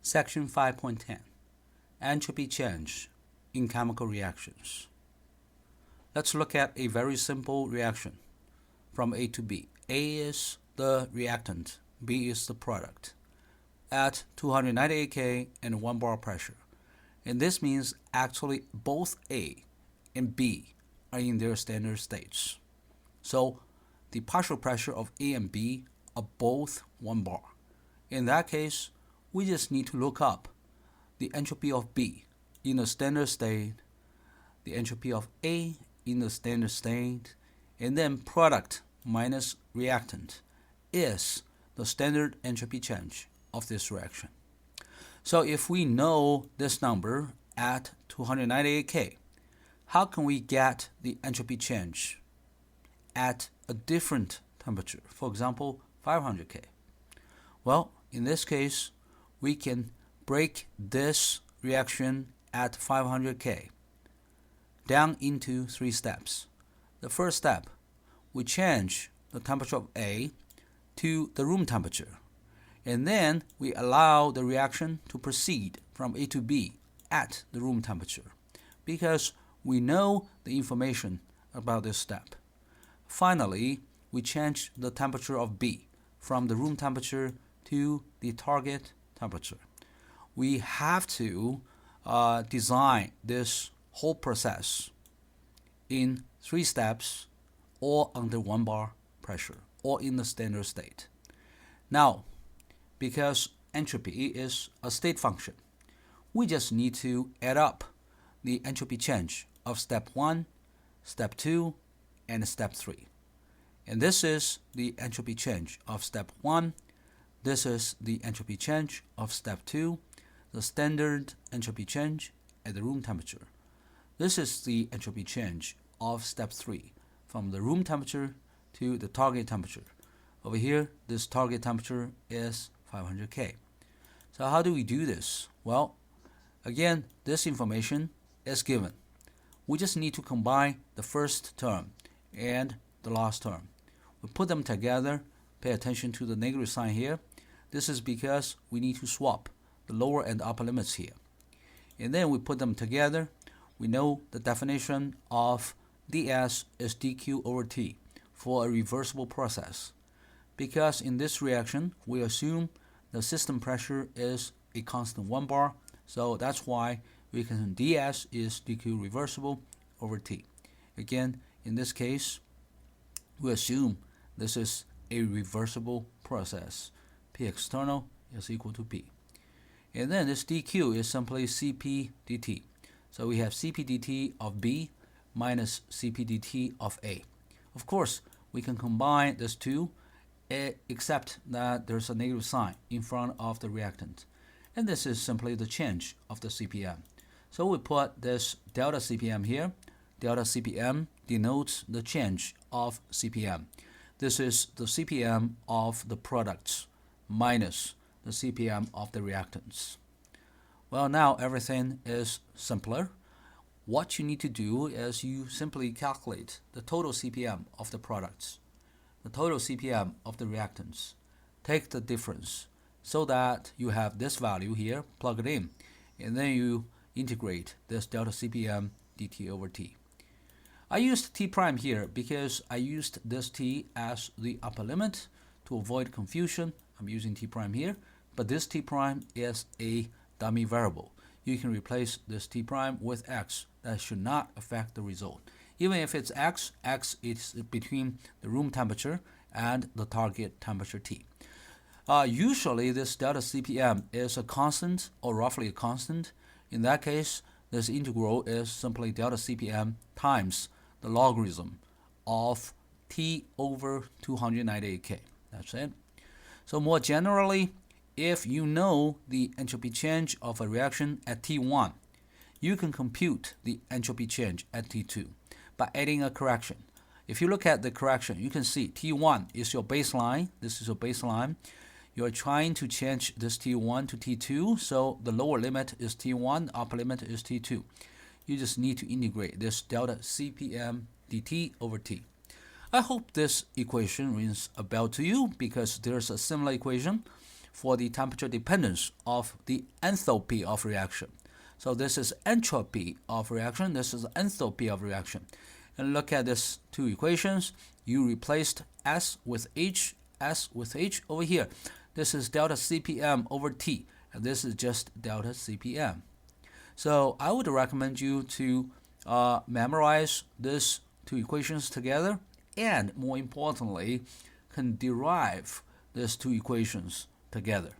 Section 5.10 Entropy change in chemical reactions. Let's look at a very simple reaction from A to B. A is the reactant, B is the product at 298 K and 1 bar pressure. And this means actually both A and B are in their standard states. So the partial pressure of A and B are both 1 bar. In that case, we just need to look up the entropy of B in the standard state, the entropy of A in the standard state, and then product minus reactant is the standard entropy change of this reaction. So if we know this number at 298 K, how can we get the entropy change at a different temperature, for example 500 K? Well, in this case, we can break this reaction at 500 K down into 3 steps. The first step, we change the temperature of A to the room temperature, and then we allow the reaction to proceed from A to B at the room temperature because we know the information about this step. Finally, we change the temperature of B from the room temperature to the target temperature. We have to design this whole process in 3 steps, all under 1 bar pressure, or in the standard state. Now, because entropy is a state function, we just need to add up the entropy change of step 1, step 2, and step 3. And this is the entropy change of step 1. This is the entropy change of step 2, the standard entropy change at the room temperature. This is the entropy change of step 3, from the room temperature to the target temperature. Over here, this target temperature is 500 K. So how do we do this? Well, again, this information is given. We just need to combine the first term and the last term. We put them together. Pay attention to the negative sign here. This is because we need to swap the lower and upper limits here. And then we put them together. We know the definition of ds is dq over t for a reversible process. Because in this reaction, we assume the system pressure is a constant 1 bar. So that's why we can ds is dq reversible over t. Again, in this case, we assume this is a reversible process. P external is equal to P. And then this dq is simply Cp dt. So we have Cp dt of B minus Cp dt of A. Of course, we can combine these two, except that there's a negative sign in front of the reactant. And this is simply the change of the CPM. So we put this delta CPM here. Delta CPM denotes the change of CPM. This is the CPM of the products minus the CPM of the reactants. Well, now everything is simpler. What you need to do is you simply calculate the total CPM of the products, the total CPM of the reactants. Take the difference so that you have this value here, plug it in, and then you integrate this delta CPM dt over t. I used t prime here because I used this t as the upper limit to avoid confusion. I'm using t prime here, but this t prime is a dummy variable. You can replace this t prime with x. That should not affect the result. Even if it's x, x is between the room temperature and the target temperature t. Usually this delta CPM is a constant or roughly a constant. In that case, this integral is simply delta CPM times the logarithm of t over 298K. That's it. So more generally, if you know the entropy change of a reaction at T1, you can compute the entropy change at T2 by adding a correction. If you look at the correction, you can see T1 is your baseline. This is your baseline. You're trying to change this T1 to T2, so the lower limit is T1, upper limit is T2. You just need to integrate this delta CPM dt over t. I hope this equation rings a bell to you because there's a similar equation for the temperature dependence of the enthalpy of reaction. So this is entropy of reaction, this is enthalpy of reaction. And look at these two equations. You replaced S with H over here. This is delta CPM over T, and this is just delta CPM. So I would recommend you to memorize these two equations together, and more importantly, can derive these two equations together.